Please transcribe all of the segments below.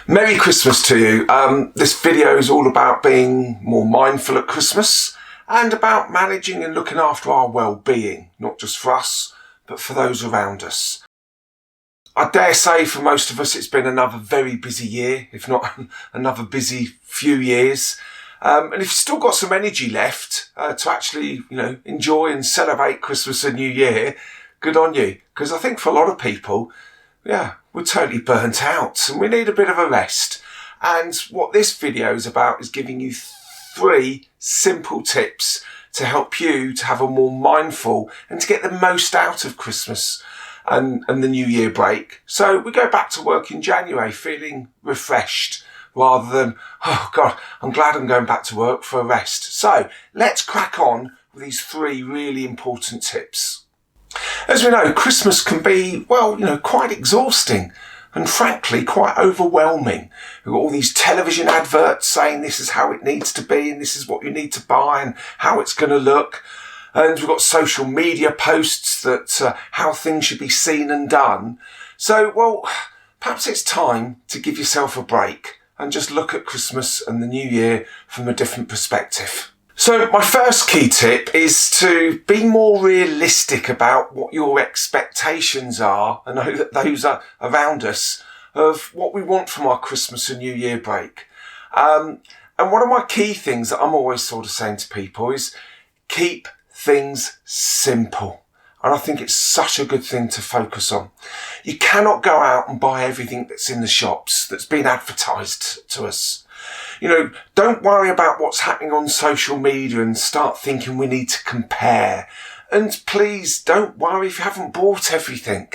Merry Christmas to you. This video is all about being more mindful at Christmas and about managing and looking after our well-being, not just for us, but for those around us. I dare say for most of us it's been another very busy year, if not another busy few years. And if you've still got some energy left to actually, enjoy and celebrate Christmas and New Year, good on you. Because I think for a lot of people, we're totally burnt out and we need a bit of a rest. And what this video is about is giving you 3 simple tips to help you to have a more mindful and to get the most out of Christmas and the New Year break. So we go back to work in January feeling refreshed rather than, oh God, I'm glad I'm going back to work for a rest. So let's crack on with these 3 really important tips. As we know, Christmas can be, quite exhausting and frankly quite overwhelming. We've got all these television adverts saying this is how it needs to be and this is what you need to buy and how it's going to look. And we've got social media posts that how things should be seen and done. So, perhaps it's time to give yourself a break and just look at Christmas and the New Year from a different perspective. So my first key tip is to be more realistic about what your expectations are, and know that those are around us, of what we want from our Christmas and New Year break. And one of my key things that I'm always sort of saying to people is keep things simple. And I think it's such a good thing to focus on. You cannot go out and buy everything that's in the shops that's been advertised to us. Don't worry about what's happening on social media and start thinking we need to compare. And please don't worry if you haven't bought everything.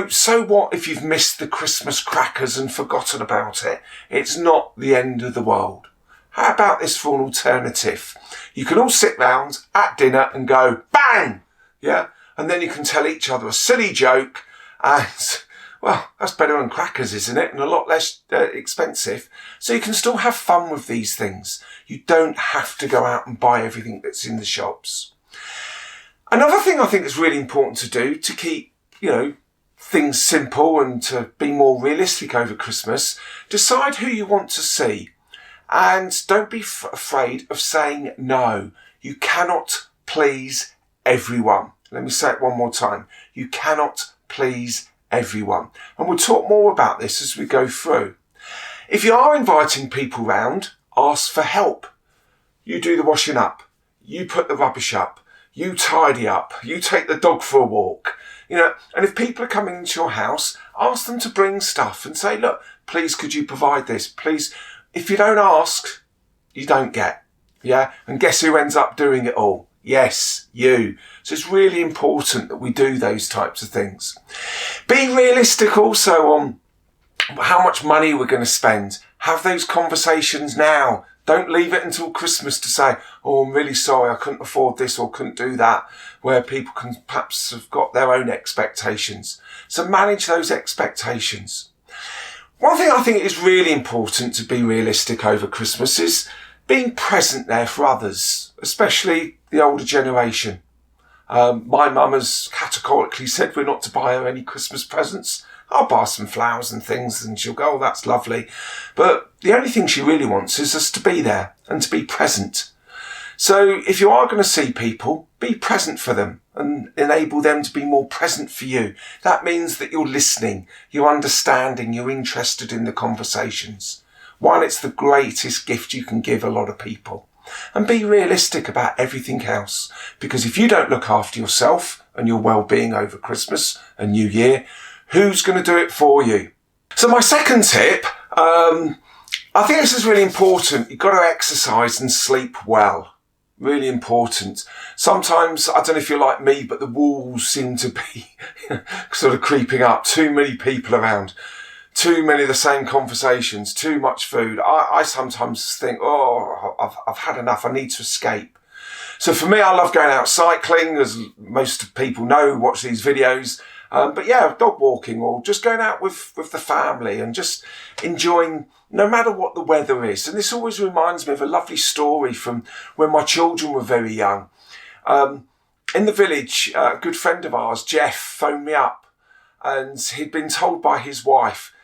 So what if you've missed the Christmas crackers and forgotten about it? It's not the end of the world. How about this for an alternative? You can all sit round at dinner and go, bang! Yeah? And then you can tell each other a silly joke and, that's better than crackers, isn't it? And a lot less expensive. So you can still have fun with these things. You don't have to go out and buy everything that's in the shops. Another thing I think is really important to do to keep, things simple and to be more realistic over Christmas, decide who you want to see. And don't be afraid of saying no. You cannot please everyone. Let me say it one more time. You cannot please everyone. And we'll talk more about this as we go through. If you are inviting people round, ask for help. You do the washing up. You put the rubbish up. You tidy up. You take the dog for a walk. And if people are coming into your house, ask them to bring stuff and say, look, please could you provide this? Please. If you don't ask, you don't get. Yeah? And guess who ends up doing it all? Yes, you. So it's really important that we do those types of things. Be realistic also on how much money we're going to spend. Have those conversations now. Don't leave it until Christmas to say, oh, I'm really sorry, I couldn't afford this or couldn't do that, where people can perhaps have got their own expectations. So manage those expectations. One thing I think is really important to be realistic over Christmas is being present there for others, especially the older generation. My mum has categorically said we're not to buy her any Christmas presents. I'll buy some flowers and things and she'll go, oh, that's lovely. But the only thing she really wants is us to be there and to be present. So if you are going to see people, be present for them and enable them to be more present for you. That means that you're listening, you're understanding, you're interested in the conversations. One, it's the greatest gift you can give a lot of people. And be realistic about everything else. Because if you don't look after yourself and your well-being over Christmas and New Year, who's going to do it for you? So my second tip, I think this is really important. You've got to exercise and sleep well. Really important. Sometimes, I don't know if you're like me, but the walls seem to be sort of creeping up. Too many people around. Too many of the same conversations. Too much food. I sometimes think, I've had enough. I need to escape. So for me, I love going out cycling, as most people know who watch these videos. Dog walking or just going out with the family and just enjoying no matter what the weather is. And this always reminds me of a lovely story from when my children were very young. In the village, a good friend of ours, Jeff, phoned me up and he'd been told by his wife,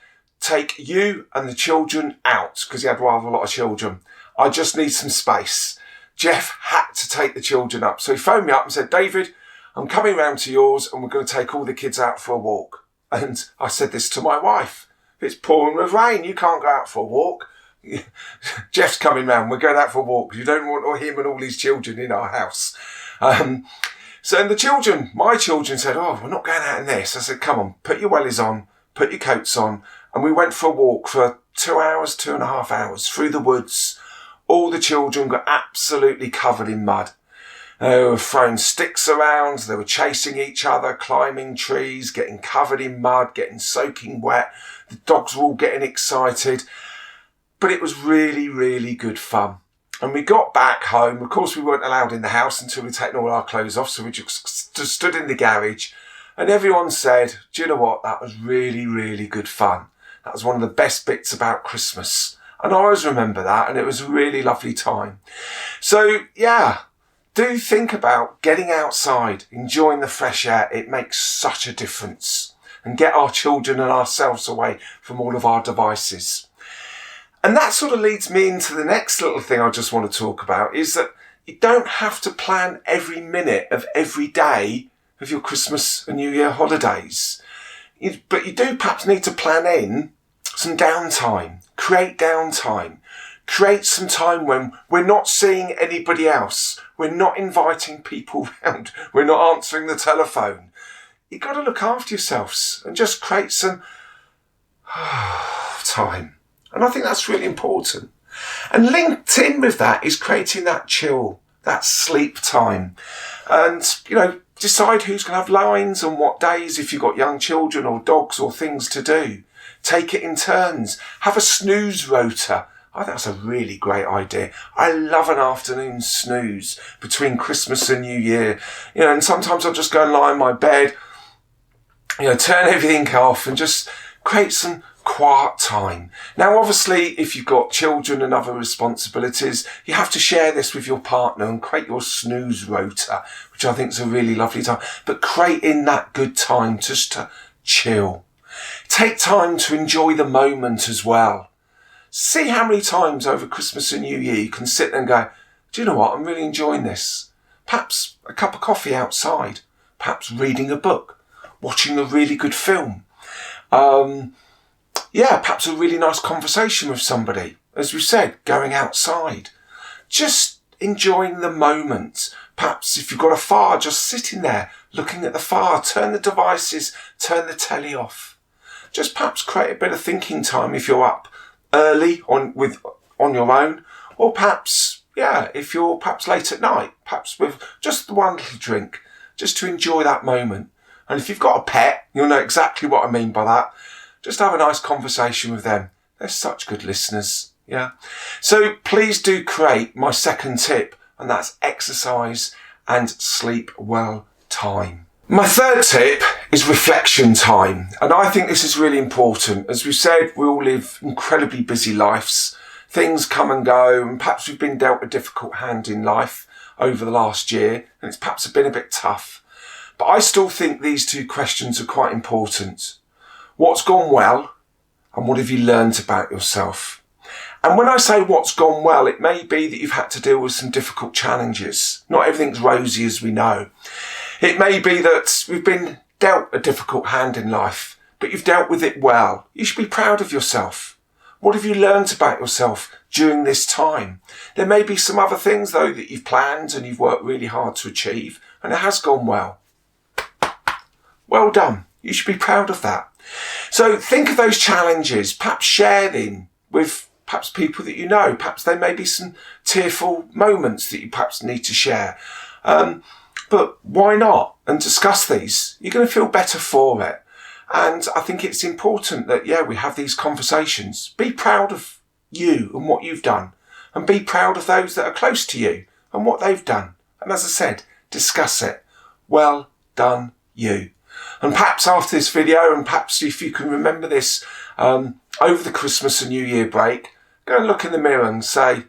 take you and the children out, because he had rather a lot of children. I just need some space. Jeff had to take the children up. So he phoned me up and said, David, I'm coming round to yours and we're going to take all the kids out for a walk. And I said this to my wife. It's pouring with rain. You can't go out for a walk. Jeff's coming round. We're going out for a walk because you don't want him and all his children in our house. So my children said, oh, we're not going out in this. I said, come on, put your wellies on, put your coats on. And we went for a walk for 2.5 hours through the woods. All the children got absolutely covered in mud. They were throwing sticks around. They were chasing each other, climbing trees, getting covered in mud, getting soaking wet. The dogs were all getting excited. But it was really, really good fun. And we got back home. Of course, we weren't allowed in the house until we'd taken all our clothes off. So we just stood in the garage. And everyone said, do you know what? That was really, really good fun. That was one of the best bits about Christmas. And I always remember that. And it was a really lovely time. So, yeah, do think about getting outside, enjoying the fresh air. It makes such a difference. And get our children and ourselves away from all of our devices. And that sort of leads me into the next little thing I just want to talk about, is that you don't have to plan every minute of every day of your Christmas and New Year holidays. But you do perhaps need to plan in some downtime, create downtime, create some time when we're not seeing anybody else. We're not inviting people round. We're not answering the telephone. You've got to look after yourselves and just create some time. And I think that's really important. And linked in with that is creating that chill, that sleep time. And, decide who's going to have lines on what days if you've got young children or dogs or things to do. Take it in turns. Have a snooze rota. I think that's a really great idea. I love an afternoon snooze between Christmas and New Year. And sometimes I'll just go and lie in my bed, turn everything off and just create some quiet time. Now, obviously, if you've got children and other responsibilities, you have to share this with your partner and create your snooze rota, which I think is a really lovely time. But create in that good time just to chill. Take time to enjoy the moment as well. See how many times over Christmas and New Year you can sit there and go, do you know what? I'm really enjoying this. Perhaps a cup of coffee outside. Perhaps reading a book. Watching a really good film. Perhaps a really nice conversation with somebody. As we said, going outside. Just enjoying the moment. Perhaps if you've got a fire, just sitting there, looking at the fire. Turn the devices, turn the telly off. Just perhaps create a bit of thinking time if you're up early on your own. Or perhaps, if you're perhaps late at night, perhaps with just one little drink, just to enjoy that moment. And if you've got a pet, you'll know exactly what I mean by that. Just have a nice conversation with them. They're such good listeners. Yeah. So please do create my second tip, and that's exercise and sleep well time. My third tip is reflection time. And I think this is really important. As we said, we all live incredibly busy lives. Things come and go, and perhaps we've been dealt a difficult hand in life over the last year, and it's perhaps been a bit tough. But I still think these two questions are quite important. What's gone well, and what have you learned about yourself? And when I say what's gone well, it may be that you've had to deal with some difficult challenges. Not everything's rosy, as we know. It may be that we've been dealt a difficult hand in life, but you've dealt with it well. You should be proud of yourself. What have you learned about yourself during this time? There may be some other things, though, that you've planned and you've worked really hard to achieve, and it has gone well. Well done. You should be proud of that. So think of those challenges, perhaps share them with perhaps people that you know. Perhaps there may be some tearful moments that you perhaps need to share. But why not? And discuss these. You're going to feel better for it. And I think it's important that, we have these conversations. Be proud of you and what you've done. And be proud of those that are close to you and what they've done. And as I said, discuss it. Well done, you. And perhaps after this video, and perhaps if you can remember this over the Christmas and New Year break, go and look in the mirror and say,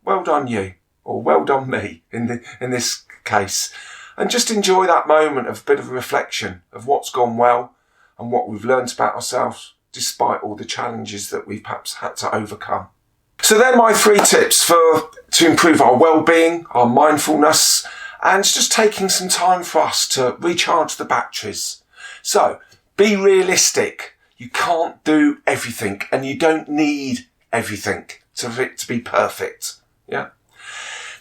well done you, or well done me in this case. And just enjoy that moment of a bit of a reflection of what's gone well and what we've learned about ourselves despite all the challenges that we've perhaps had to overcome. So they're my 3 tips to improve our well-being, our mindfulness, and just taking some time for us to recharge the batteries. So be realistic. You can't do everything, and you don't need everything for it to be perfect. Yeah.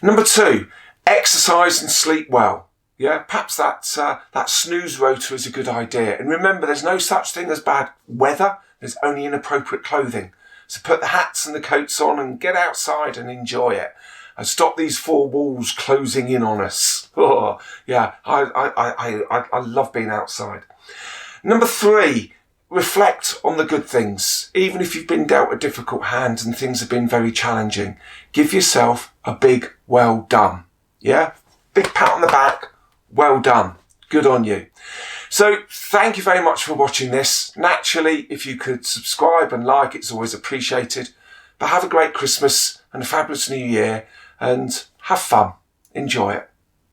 Number 2, exercise and sleep well. Yeah, perhaps that snooze rotor is a good idea. And remember, there's no such thing as bad weather. There's only inappropriate clothing. So put the hats and the coats on and get outside and enjoy it. And stop these 4 walls closing in on us. Oh, yeah, I love being outside. Number 3, reflect on the good things. Even if you've been dealt a difficult hand and things have been very challenging, give yourself a big well done. Yeah, big pat on the back. Well done. Good on you. So thank you very much for watching this. Naturally, if you could subscribe and like, it's always appreciated. But have a great Christmas and a fabulous New Year, and have fun. Enjoy it.